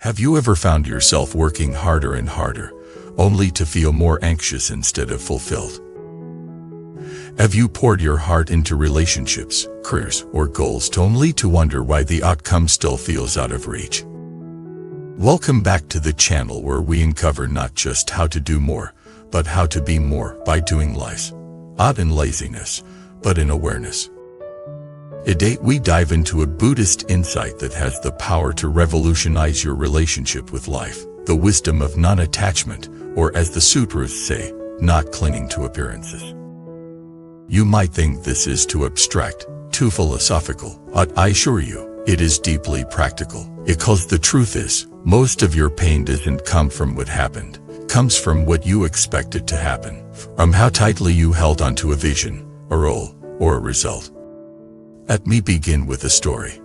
Have you ever found yourself working harder and harder, only to feel more anxious instead of fulfilled? Have you poured your heart into relationships, careers, or goals only to wonder why the outcome still feels out of reach? Welcome back to the channel where we uncover not just how to do more, but how to be more by doing less. Not in laziness, but in awareness. Today we dive into a Buddhist insight that has the power to revolutionize your relationship with life, the wisdom of non-attachment, or as the sutras say, not clinging to appearances. You might think this is too abstract, too philosophical, but I assure you, it is deeply practical, because the truth is, most of your pain doesn't come from what happened, it comes from what you expected to happen, from how tightly you held onto a vision, a role, or a result. Let me begin with a story.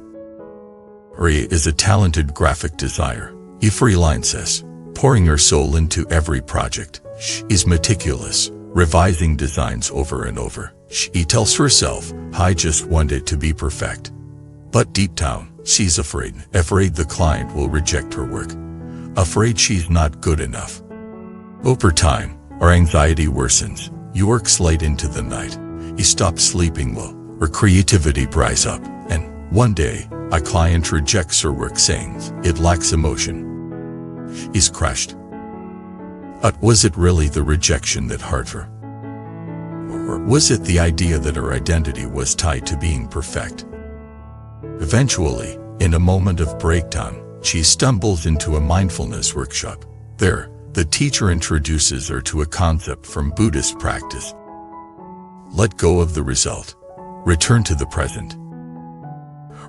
Ria is a talented graphic designer, a freelancer, pouring her soul into every project. She is meticulous, revising designs over and over. She tells herself, I just want it to be perfect. But deep down, she's afraid the client will reject her work. Afraid she's not good enough. Over time, our anxiety worsens. You work late into the night. You stop sleeping well. Her creativity dries up, and one day, a client rejects her work saying it lacks emotion. She's crushed. But was it really the rejection that hurt her? Or was it the idea that her identity was tied to being perfect? Eventually, in a moment of breakdown, she stumbles into a mindfulness workshop. There, the teacher introduces her to a concept from Buddhist practice. Let go of the result. Return to the present.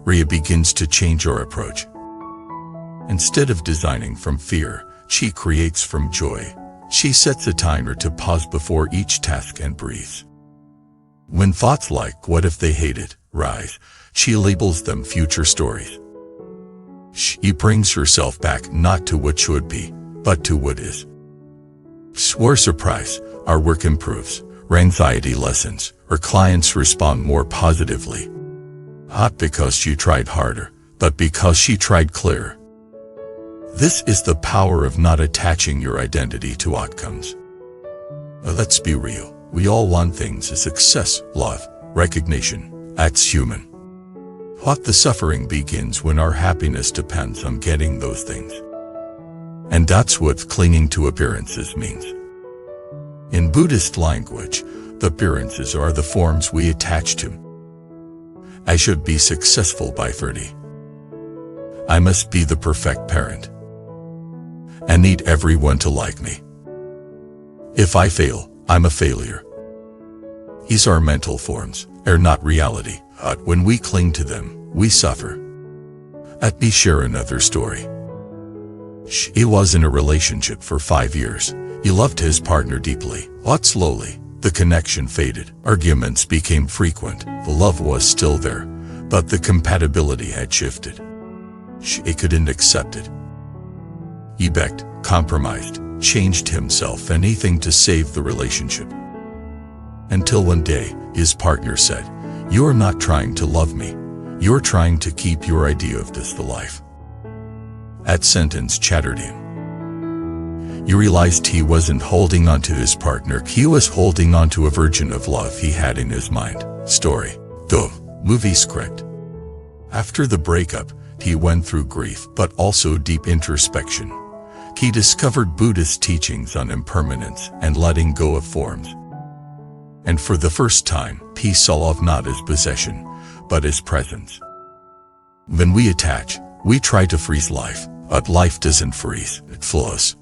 Ria begins to change her approach. Instead of designing from fear, she creates from joy. She sets a timer to pause before each task and breathes. When thoughts like, what if they hate it, rise, she labels them future stories. She brings herself back not to what should be, but to what is. To our surprise, our work improves. Her anxiety lessens, her clients respond more positively. Not because she tried harder, but because she tried clearer. This is the power of not attaching your identity to outcomes. Let's be real, we all want things as success, love, recognition. That's human. But the suffering begins when our happiness depends on getting those things. And that's what clinging to appearances means. In Buddhist language, the appearances are the forms we attach to. I should be successful by 30. I must be the perfect parent. I need everyone to like me. If I fail, I'm a failure. These are mental forms, they're not reality, but when we cling to them, we suffer. Let me share another story. He was in a relationship for 5 years. He loved his partner deeply, but slowly, the connection faded. Arguments became frequent. The love was still there, but the compatibility had shifted. She couldn't accept it. He begged, compromised, changed himself, anything to save the relationship. Until one day, his partner said, "You're not trying to love me. You're trying to keep your idea of this the life." That sentence shattered him. He realized he wasn't holding on to his partner, he was holding on to a version of love he had in his mind. Story. The movie script. After the breakup, he went through grief but also deep introspection. He discovered Buddhist teachings on impermanence and letting go of forms. And for the first time, he saw love not as possession, but as presence. When we attach, we try to freeze life, but life doesn't freeze, it flows.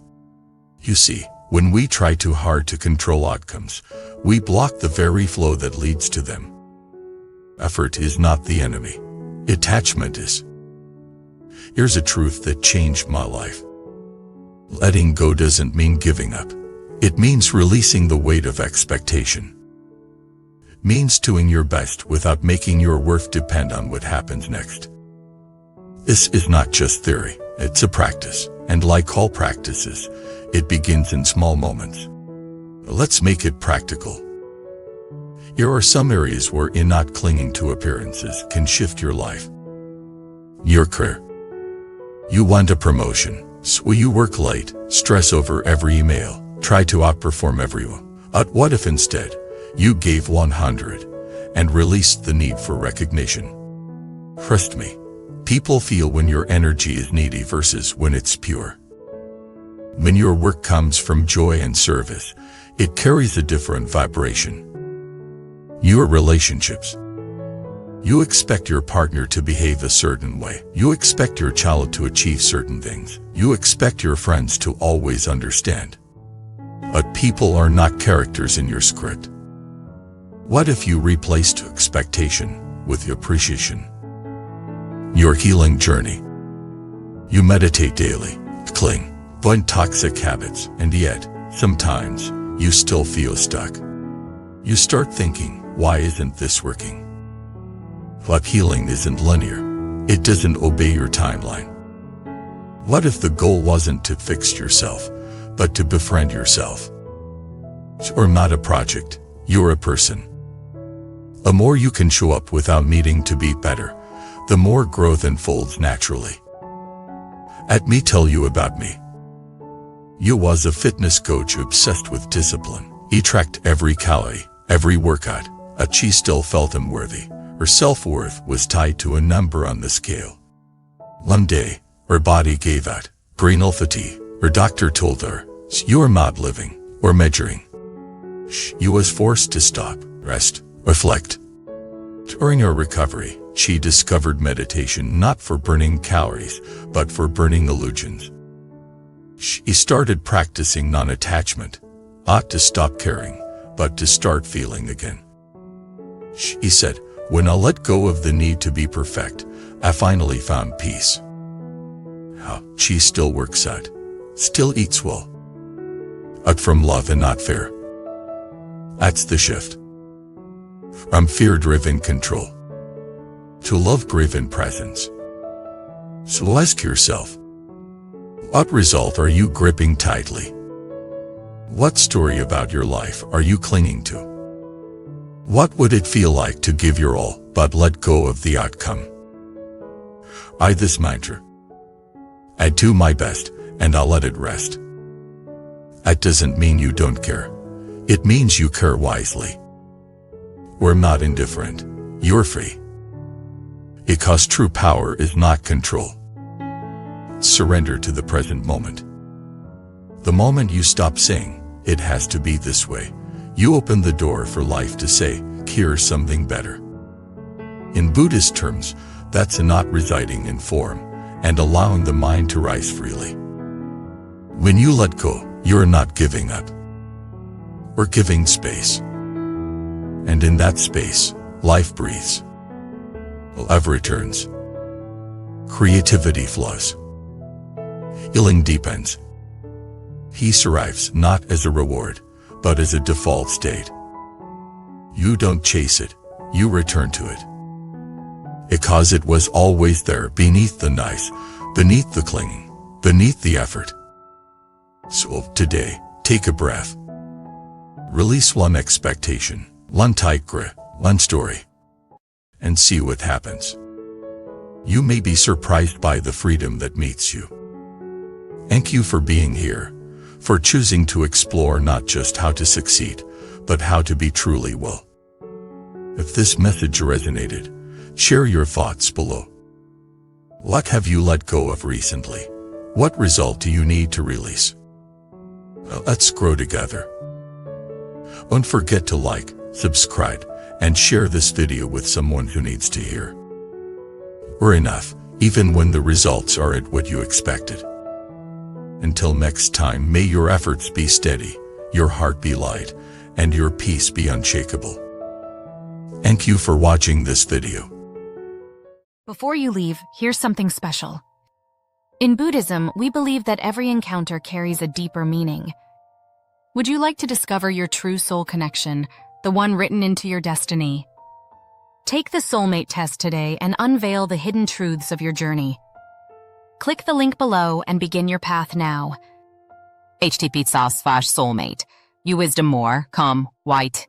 You see, when we try too hard to control outcomes, we block the very flow that leads to them. Effort is not the enemy. Attachment is. Here's a truth that changed my life. Letting go doesn't mean giving up. It means releasing the weight of expectation. It means doing your best without making your worth depend on what happens next. This is not just theory, it's a practice, and like all practices, it begins in small moments. Let's make it practical. Here are some areas where not clinging to appearances can shift your life. Your career. You want a promotion, so you work late, stress over every email, try to outperform everyone. But what if instead, you gave 100 and released the need for recognition? Trust me, people feel when your energy is needy versus when it's pure. When your work comes from joy and service, it carries a different vibration. Your relationships. You expect your partner to behave a certain way. You expect your child to achieve certain things. You expect your friends to always understand. But people are not characters in your script. What if you replaced expectation with appreciation? Your healing journey. You meditate daily, cling, avoid toxic habits, and yet, sometimes, you still feel stuck. You start thinking, why isn't this working? But healing isn't linear. It doesn't obey your timeline. What if the goal wasn't to fix yourself, but to befriend yourself? You're not a project, you're a person. The more you can show up without needing to be better, the more growth unfolds naturally. Let me tell you about me. You was a fitness coach obsessed with discipline. He tracked every calorie, every workout, but she still felt unworthy. Her self-worth was tied to a number on the scale. One day, her body gave out, renal fatigue. Her doctor told her, you're not living or measuring. She was forced to stop, rest, reflect. During her recovery, she discovered meditation not for burning calories, but for burning illusions. She started practicing non-attachment, not to stop caring, but to start feeling again. She said, when I let go of the need to be perfect, I finally found peace. She still works out, still eats well. But from love and not fear. That's the shift. From fear-driven control to love-driven presence. So ask yourself, what result are you gripping tightly? What story about your life are you clinging to? What would it feel like to give your all, but let go of the outcome? I this mantra. I do my best, and I'll let it rest. That doesn't mean you don't care. It means you care wisely. We're not indifferent. You're free. Because true power is not control. Surrender to the present moment. The moment you stop saying, it has to be this way, you open the door for life to say, here's something better. In Buddhist terms, that's not residing in form, and allowing the mind to rise freely. When you let go, you're not giving up. We're giving space. And in that space, life breathes. Love returns. Creativity flows. Healing deepens. Peace arrives not as a reward, but as a default state. You don't chase it, you return to it. Because it was always there beneath the noise, beneath the clinging, beneath the effort. So today, take a breath. Release one expectation, one tight grip, one story, and see what happens. You may be surprised by the freedom that meets you. Thank you for being here, for choosing to explore not just how to succeed, but how to be truly well. If this message resonated, share your thoughts below. What have you let go of recently? What result do you need to release? Let's grow together. Don't forget to like, subscribe, and share this video with someone who needs to hear. We're enough, even when the results aren't what you expected. Until next time, may your efforts be steady, your heart be light, and your peace be unshakable. Thank you for watching this video. Before you leave, here's something special. In Buddhism, we believe that every encounter carries a deeper meaning. Would you like to discover your true soul connection, the one written into your destiny? Take the Soulmate Test today and unveil the hidden truths of your journey. Click the link below and begin your path now. http://soulmate. You wisdom more, come, white.